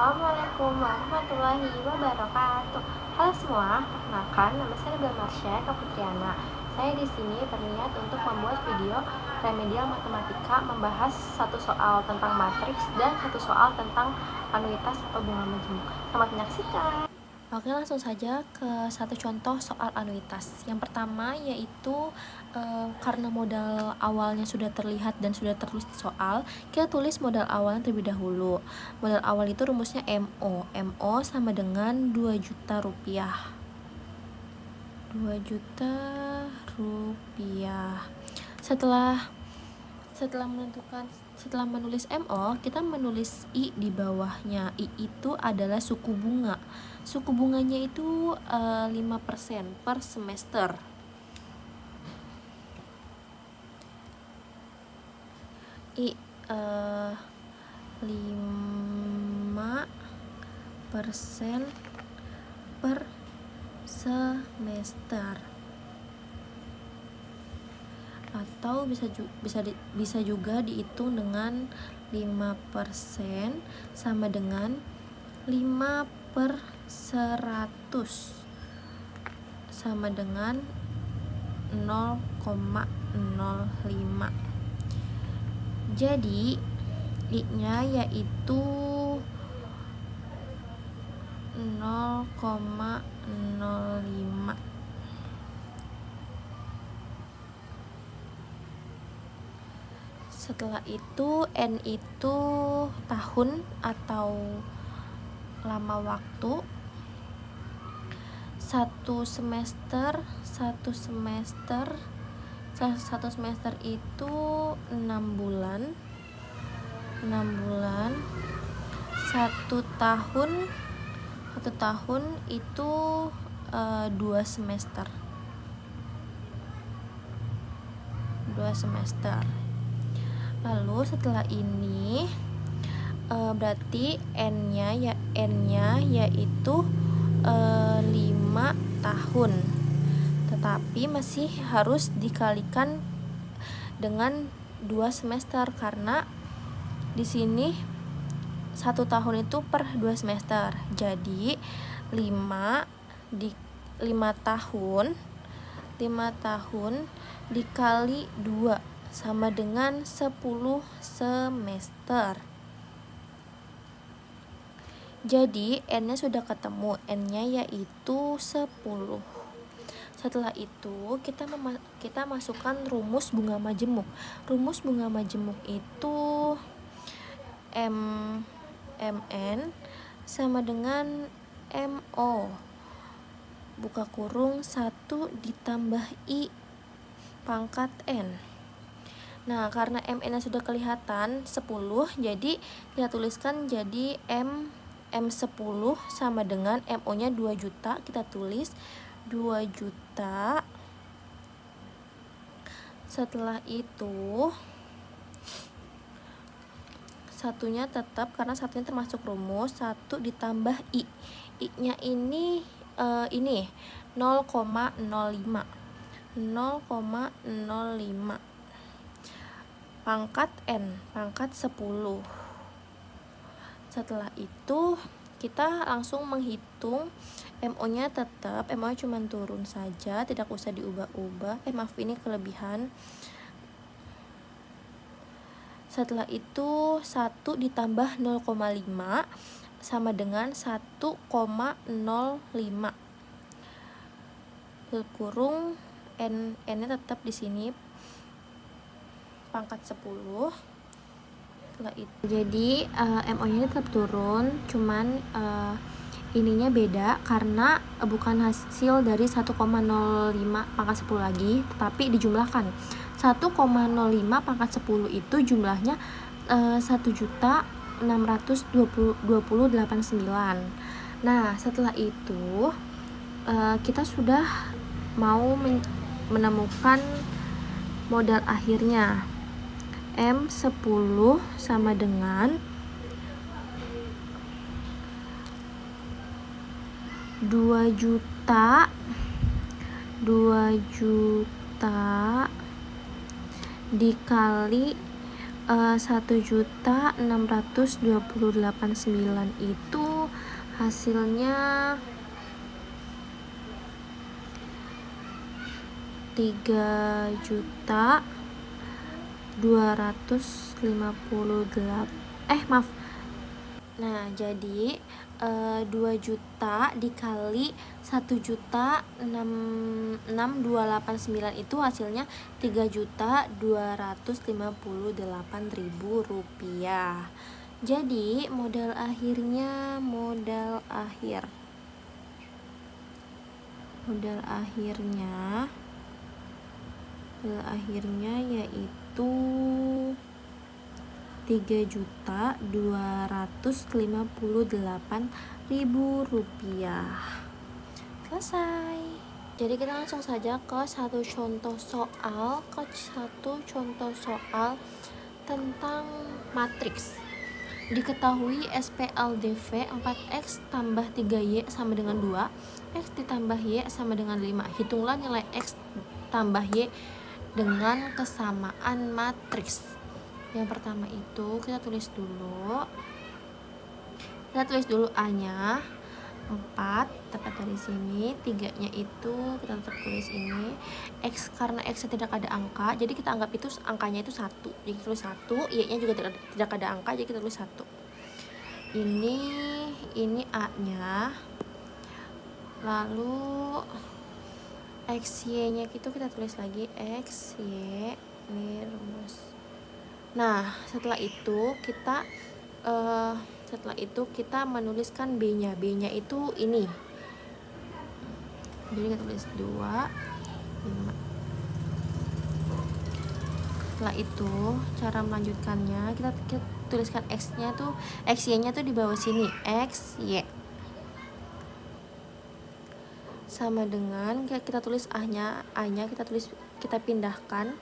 Assalamualaikum warahmatullahi wabarakatuh. Halo semua, perkenalkan nama saya Nabila Marsha Kaputriana. Saya di sini berniat untuk membuat video remedial matematika membahas satu soal tentang matriks dan satu soal tentang anuitas atau bunga majemuk. Selamat menyaksikan. Oke, langsung saja ke satu contoh soal anuitas. Yang pertama yaitu karena modal awalnya sudah terlihat dan sudah tertulis di soal, kita tulis modal awalnya terlebih dahulu. Modal awal itu rumusnya MO. MO sama dengan 2 juta rupiah. 2 juta rupiah. Setelah menulis MO, kita menulis I di bawahnya. I itu adalah suku bunga. Suku bunganya itu 5% per semester. I 5% per semester. Atau bisa juga dihitung dengan 5% sama dengan 5 per 100 sama dengan 0,05. Jadi I-nya yaitu 0,05. Setelah itu N itu tahun atau lama waktu. Satu semester itu 6 bulan. Satu tahun itu 2 semester. Lalu setelah ini berarti N-nya yaitu 5 tahun. Tetapi masih harus dikalikan dengan 2 semester karena di sini 1 tahun itu per 2 semester. Jadi 5 tahun dikali 2 sama dengan 10 semester. Jadi N-nya sudah ketemu, N-nya yaitu 10. Setelah itu kita masukkan rumus bunga majemuk. Rumus bunga majemuk itu MN sama dengan MO buka kurung 1 ditambah I pangkat N. Nah, karena MN nya sudah kelihatan 10, jadi kita tuliskan jadi M10 sama dengan MO nya 2 juta. Kita tulis 2 juta. Setelah itu satunya tetap karena satunya termasuk rumus. 1 ditambah I. I-nya ini 0,05. Pangkat N, pangkat 10. Setelah itu kita langsung menghitung. MO-nya tetap, MO-nya cuma turun saja, tidak usah diubah-ubah. Ini kelebihan. Setelah itu 1 ditambah 0,5 sama dengan 1,05. Kurung N-nya tetap di sini pangkat 10. Setelah itu jadi MO-nya tetap turun, cuman ininya beda karena bukan hasil dari 1,05 pangkat 10 lagi, tetapi dijumlahkan. 1,05 pangkat 10 itu jumlahnya 1.620.89. Nah, setelah itu kita sudah mau menemukan modal akhirnya. M10 sama dengan 2 juta dikali 1.628.900 itu hasilnya 3.258 Nah, jadi 2 juta dikali 1.628.900 itu hasilnya 3.258.000 rupiah. Jadi modal akhirnya yaitu 3.258.000 rupiah. Selesai. Jadi kita langsung saja ke satu contoh soal tentang matriks. Diketahui SPLDV 4x tambah 3y sama dengan 2, x ditambah y sama dengan 5. Hitunglah nilai x tambah y dengan kesamaan matriks. Yang pertama itu kita tulis dulu A-nya 4, tepat dari sini. 3-nya itu kita tetap tulis ini. X, karena X tidak ada angka, jadi kita anggap itu angkanya itu 1. Jadi kita tulis 1, Y-nya juga tidak ada angka, jadi kita tulis 1. Ini A-nya. Lalu XY-nya itu kita tulis lagi XY. Ini rumus. Nah, setelah itu kita menuliskan B-nya. B-nya itu ini. Jadi kita tulis 2, 5. Setelah itu, cara melanjutkannya kita tuliskan XY-nya tuh di bawah sini. XY sama dengan kita tulis A-nya kita pindahkan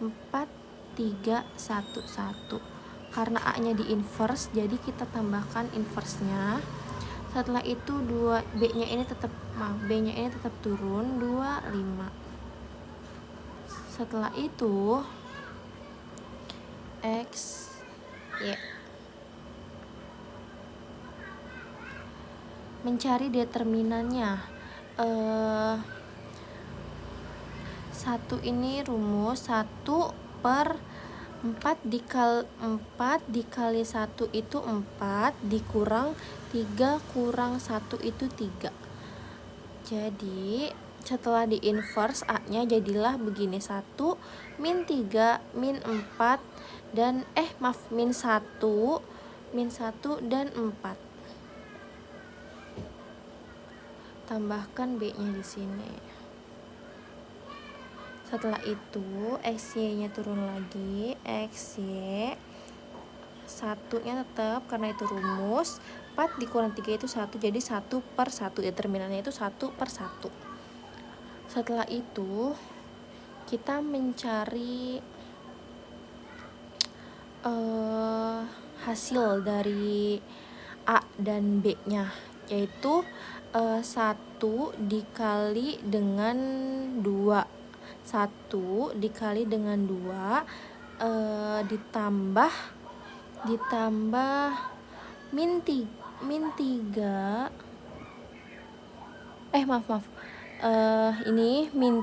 4, 3, 1, 1. Karena A-nya di inverse, jadi kita tambahkan inverse-nya. Setelah itu B-nya ini tetap turun 2, 5. Setelah itu X, Y. Mencari determinannya. 1 ini rumus 1/4 dikali 1 itu 4, dikurang 3 kurang 1 itu 3. Jadi setelah di inverse A-nya jadilah begini, 1 min 3 min 4 dan min 1 dan 4. Tambahkan B-nya di sini. Setelah itu XY-nya turun lagi, XY 1-nya tetap karena itu rumus. 4 dikurang 3 itu 1, jadi 1/1. Determinannya itu 1/1. Setelah itu kita mencari hasil dari A dan B-nya, yaitu 1 dikali dengan 2. 1 dikali dengan 2 ditambah min 3 ini min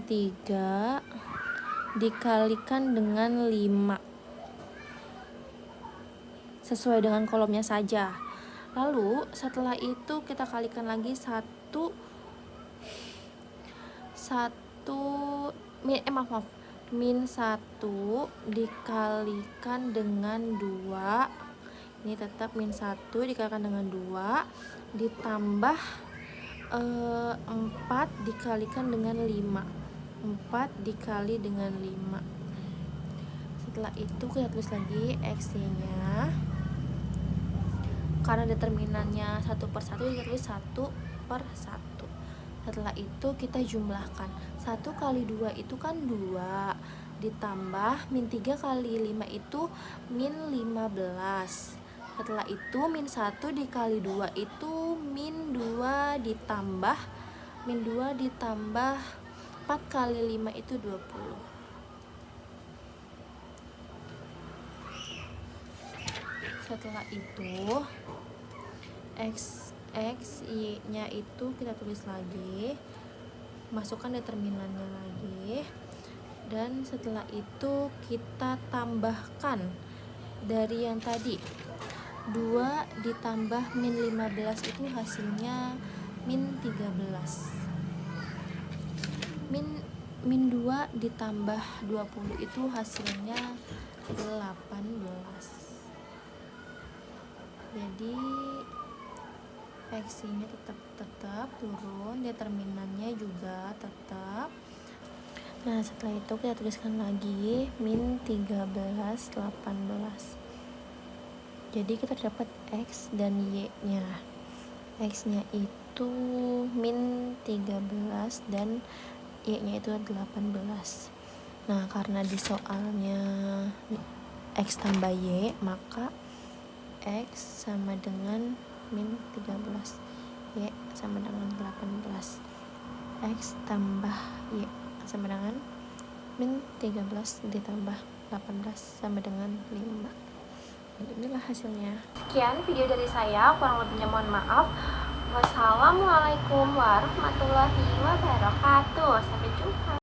3 dikalikan dengan 5 sesuai dengan kolomnya saja. Lalu setelah itu kita kalikan lagi min 1 dikalikan dengan 2. Ini tetap min 1 dikalikan dengan 2 ditambah 4 dikalikan dengan 5. 4 dikali dengan 5. Setelah itu kita tulis lagi X-nya. Karena determinannya 1/1, kita tulis 1/1. Setelah itu kita jumlahkan. 1 kali 2 itu kan 2, ditambah min 3 kali 5 itu min 15. Setelah itu min 1 dikali 2 itu min 2 ditambah 4 kali 5 itu 20. Setelah itu x y nya itu kita tulis lagi, masukkan determinannya lagi, dan setelah itu kita tambahkan dari yang tadi 2 ditambah min 15 itu hasilnya min 13. Min 2 ditambah 20 itu hasilnya 18. Jadi x-nya tetap turun, determinannya juga tetap. Nah, setelah itu kita tuliskan lagi min 13 18. Jadi kita dapat x dan y-nya. X-nya itu min 13 dan y-nya itu 18. Nah, karena di soalnya x tambah y, maka x sama dengan min 13, y sama dengan 18. X tambah y sama dengan min 13 ditambah 18 sama dengan 5. Jadi inilah hasilnya. Sekian video dari saya, kurang lebihnya mohon maaf. Wassalamualaikum warahmatullahi wabarakatuh. Sampai jumpa.